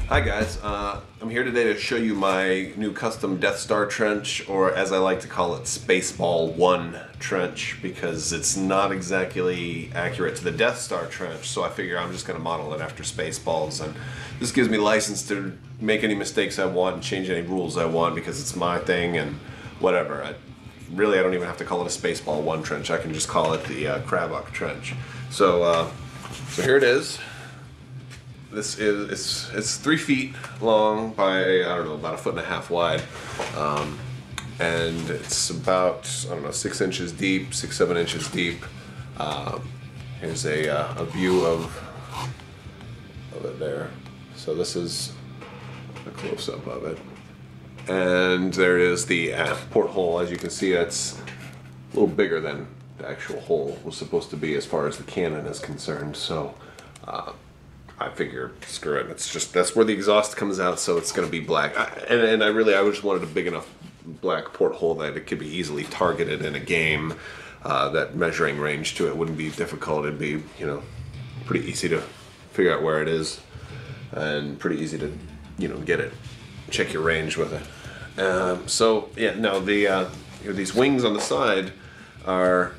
Hi guys, I'm here today to show you my new custom Death Star trench, or as I like to call it, Spaceball 1 trench, because it's not exactly accurate to the Death Star trench, so I figure I'm just going to model it after Spaceballs, and this gives me license to make any mistakes I want and change any rules I want because it's my thing and whatever. I don't even have to call it a Spaceball 1 trench, I can just call it the Crabbok trench. So here it is. This is it's 3 feet long by, I don't know, about 1.5 feet wide, and it's about, I don't know, 6 inches deep, 6-7 inches deep. Here's a view of it there. So this is a close-up of it, and there is the porthole. As you can see, it's a little bigger than the actual hole was supposed to be as far as the cannon is concerned. So I figure, screw it. It's just, that's where the exhaust comes out, so it's going to be black. I just wanted a big enough black porthole that it could be easily targeted in a game. That measuring range to it wouldn't be difficult. It'd be, you know, pretty easy to figure out where it is, and pretty easy to, you know, get it, check your range with it. So yeah, no, these wings on the side are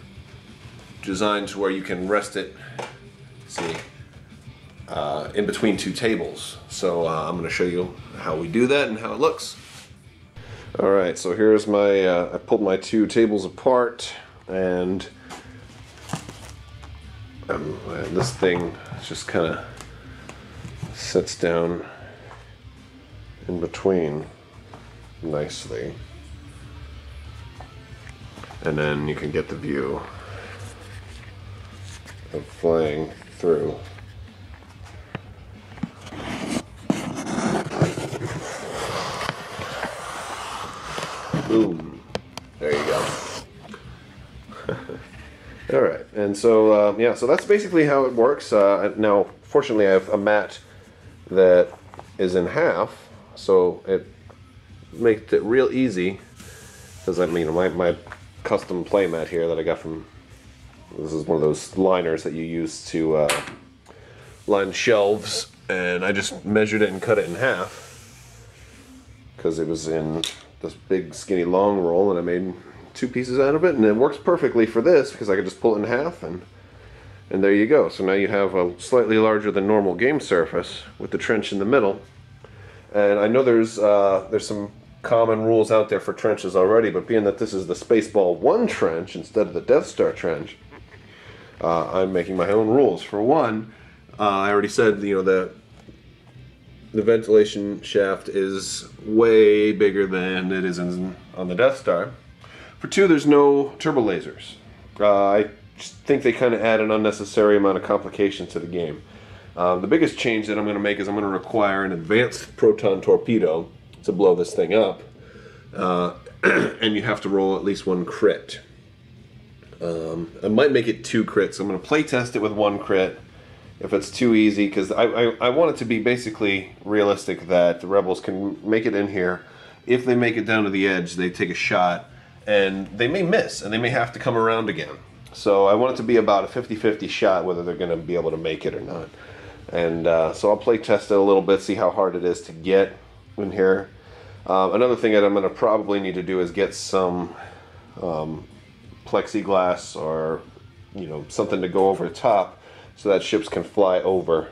designed to where you can rest it. See. In between 2 tables. So I'm going to show you how we do that and how it looks. Alright, so here's my, I pulled my 2 tables apart, and this thing just kind of sits down in between nicely. And then you can get the view of flying through. Boom. There you go. Alright, and so, yeah, so that's basically how it works. Now, fortunately, I have a mat that is in half, so it makes it real easy, because I mean, my custom play mat here that I got from, this is one of those liners that you use to line shelves, and I just measured it and cut it in half, because it was in this big skinny long roll, and I made 2 pieces out of it, and it works perfectly for this because I could just pull it in half, and there you go. So now you have a slightly larger than normal game surface with the trench in the middle. And I know there's some common rules out there for trenches already, but being that this is the Spaceball 1 trench instead of the Death Star trench, I'm making my own rules. For one, I already said, you know, the ventilation shaft is way bigger than it is on the Death Star. For 2, there's no turbolasers. I just think they kind of add an unnecessary amount of complication to the game. The biggest change that I'm going to make is I'm going to require an advanced proton torpedo to blow this thing up, and you have to roll at least 1 crit. I might make it 2 crits. I'm going to play test it with 1 crit. If it's too easy, because I want it to be basically realistic that the rebels can make it in here. If they make it down to the edge, they take a shot, and they may miss, and they may have to come around again. So I want it to be about a 50-50 shot whether they're going to be able to make it or not. And so I'll play test it a little bit, see how hard it is to get in here. Another thing that I'm going to probably need to do is get some plexiglass, or, you know, something to go over the top, so that ships can fly over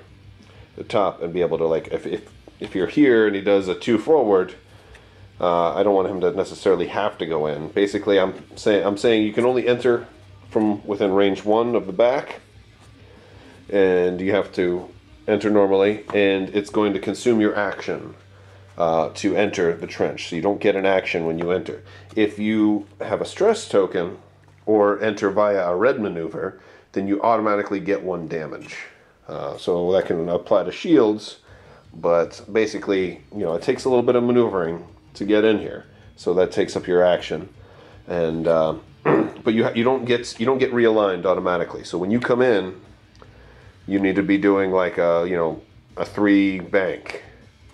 the top and be able to, like, if you're here and he does a 2 forward, I don't want him to necessarily have to go in. Basically, I'm saying you can only enter from within range 1 of the back, and you have to enter normally, and it's going to consume your action to enter the trench, so you don't get an action when you enter. If you have a stress token or enter via a red maneuver, then you automatically get 1 damage. So that can apply to shields, but basically, you know, it takes a little bit of maneuvering to get in here, so that takes up your action, and but you don't get realigned automatically. So when you come in, you need to be doing like a 3 bank,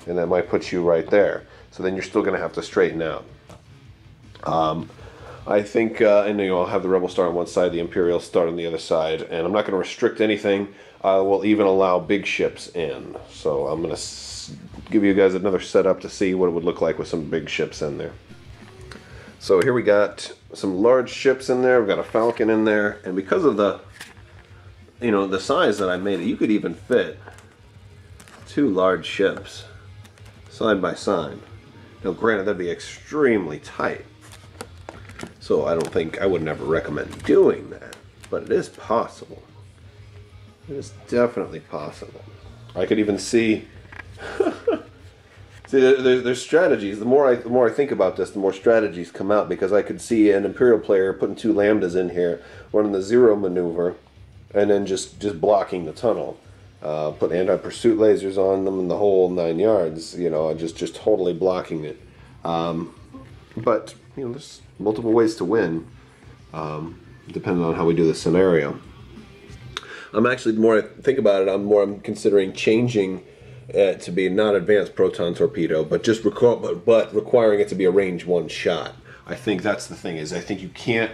and that might put you right there. So then you're still going to have to straighten out. I think, and I'll have the Rebel Star on one side, the Imperial Star on the other side, and I'm not going to restrict anything. I will even allow big ships in. So I'm going to give you guys another setup to see what it would look like with some big ships in there. So here we got some large ships in there. We've got a Falcon in there, and because of the, the size that I made it, you could even fit 2 large ships side by side. Now, granted, that'd be extremely tight. So I would never recommend doing that, but it is possible. It is definitely possible. I could even see, there's strategies. The more I think about this, the more strategies come out, because I could see an Imperial player putting 2 Lambdas in here, running the zero maneuver, and then just blocking the tunnel. Put anti-pursuit lasers on them and the whole 9 yards, just totally blocking it. But, there's multiple ways to win, depending on how we do the scenario. I'm actually, the more I think about it, I'm considering changing it to be not advanced proton torpedo, but just requiring it to be a range 1 shot. I think that's the thing, is I think you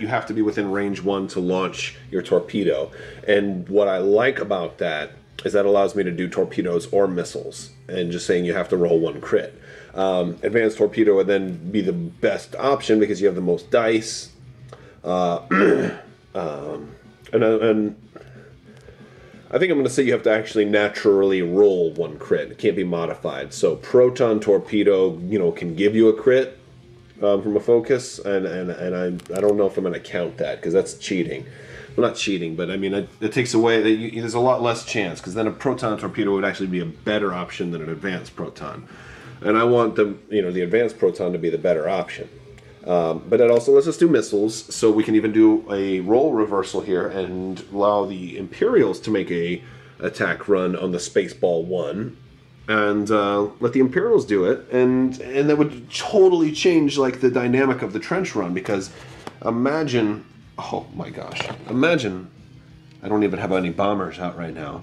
have to be within range 1 to launch your torpedo. And what I like about that is that allows me to do torpedoes or missiles, and just saying you have to roll 1 crit. Advanced torpedo would then be the best option because you have the most dice. And I think I'm going to say you have to actually naturally roll 1 crit. It can't be modified. So proton torpedo, can give you a crit from a focus, and I don't know if I'm going to count that, because that's cheating. Well, not cheating, but I mean, it takes away, there's a lot less chance, because then a proton torpedo would actually be a better option than an advanced proton. And I want the advanced proton to be the better option. But it also lets us do missiles, so we can even do a role reversal here and allow the Imperials to make a attack run on the Spaceball 1, and let the Imperials do it, and that would totally change like the dynamic of the trench run, because imagine, oh my gosh, imagine, I don't even have any bombers out right now,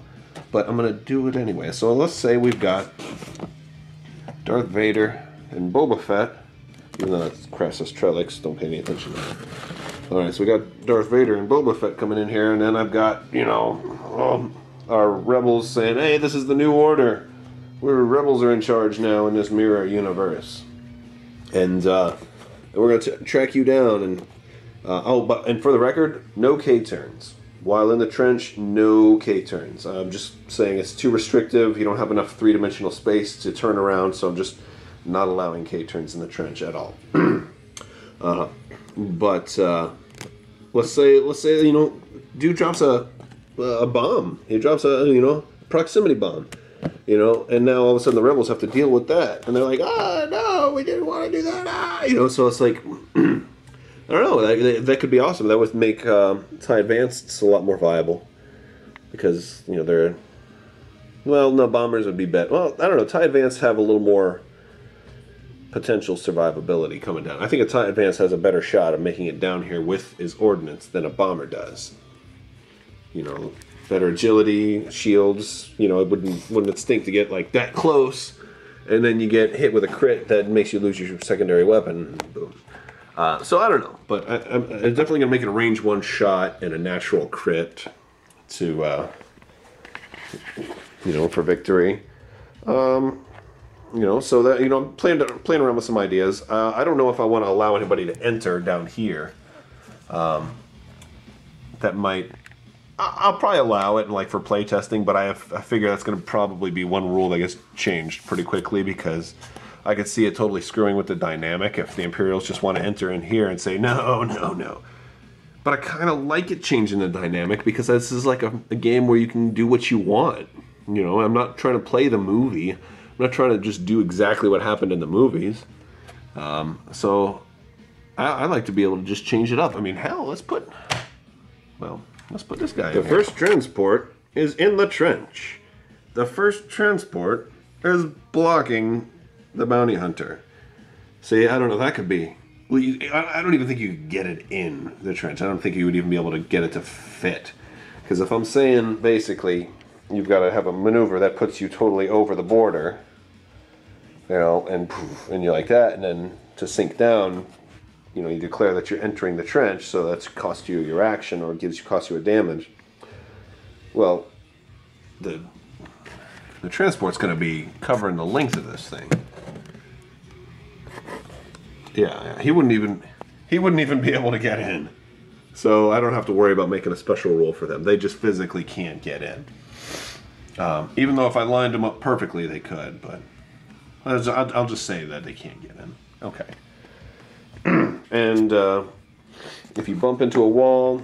but I'm going to do it anyway. So let's say we've got Darth Vader and Boba Fett, even though that's Crassus Trellix, don't pay any attention to that. Alright, so we got Darth Vader and Boba Fett coming in here, and then I've got, our rebels saying, hey, this is the new order. We're rebels are in charge now in this mirror universe. And we're going to track you down, and and for the record, no K-turns. While in the trench, no K-turns. I'm just saying it's too restrictive. You don't have enough three-dimensional space to turn around, so I'm just not allowing K-turns in the trench at all. But let's say dude drops a bomb. He drops a proximity bomb. And now all of a sudden the rebels have to deal with that, and they're like, no, we didn't want to do that. So it's like, I don't know. That could be awesome. That would make TIE Advanced a lot more viable, because they're, well, no, bombers would be better. Well, I don't know. TIE Advanced have a little more potential survivability coming down. I think a TIE Advanced has a better shot of making it down here with his ordnance than a bomber does. Better agility, shields. It wouldn't it stink to get like that close, and then you get hit with a crit that makes you lose your secondary weapon. Boom. So I don't know, but I'm definitely gonna make it a range 1 shot and a natural crit to for victory. So that I'm playing around with some ideas. I don't know if I want to allow anybody to enter down here. That might. I'll probably allow it for play testing, but I figure that's going to probably be one rule that gets changed pretty quickly, because I could see it totally screwing with the dynamic if the Imperials just want to enter in here and say no, no, no. But I kind of like it changing the dynamic, because this is like a game where you can do what you want. I'm not trying to play the movie. I'm not trying to just do exactly what happened in the movies. So I like to be able to just change it up. I mean, hell, let's put this guy in here. The first transport is in the trench. The first transport is blocking the bounty hunter. See, I don't know, that could be... Well, I don't even think you could get it in the trench. I don't think you would even be able to get it to fit. Because if I'm saying, basically, you've got to have a maneuver that puts you totally over the border, and you like that, and then to sink down, you know, you declare that you're entering the trench, so that's cost you your action or cost you a damage. Well, the transport's going to be covering the length of this thing. Yeah, he wouldn't even be able to get in. So I don't have to worry about making a special rule for them. They just physically can't get in. Even though if I lined them up perfectly, they could. But I'll just say that they can't get in. Okay. And if you bump into a wall,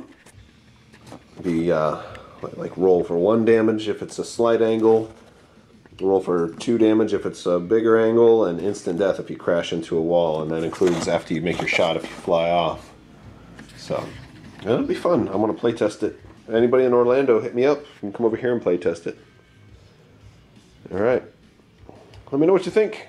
like roll for 1 damage if it's a slight angle, roll for 2 damage if it's a bigger angle, and instant death if you crash into a wall. And that includes after you make your shot if you fly off. So it'll be fun. I want to play test it. Anybody in Orlando, hit me up. You can come over here and play test it. All right. Let me know what you think.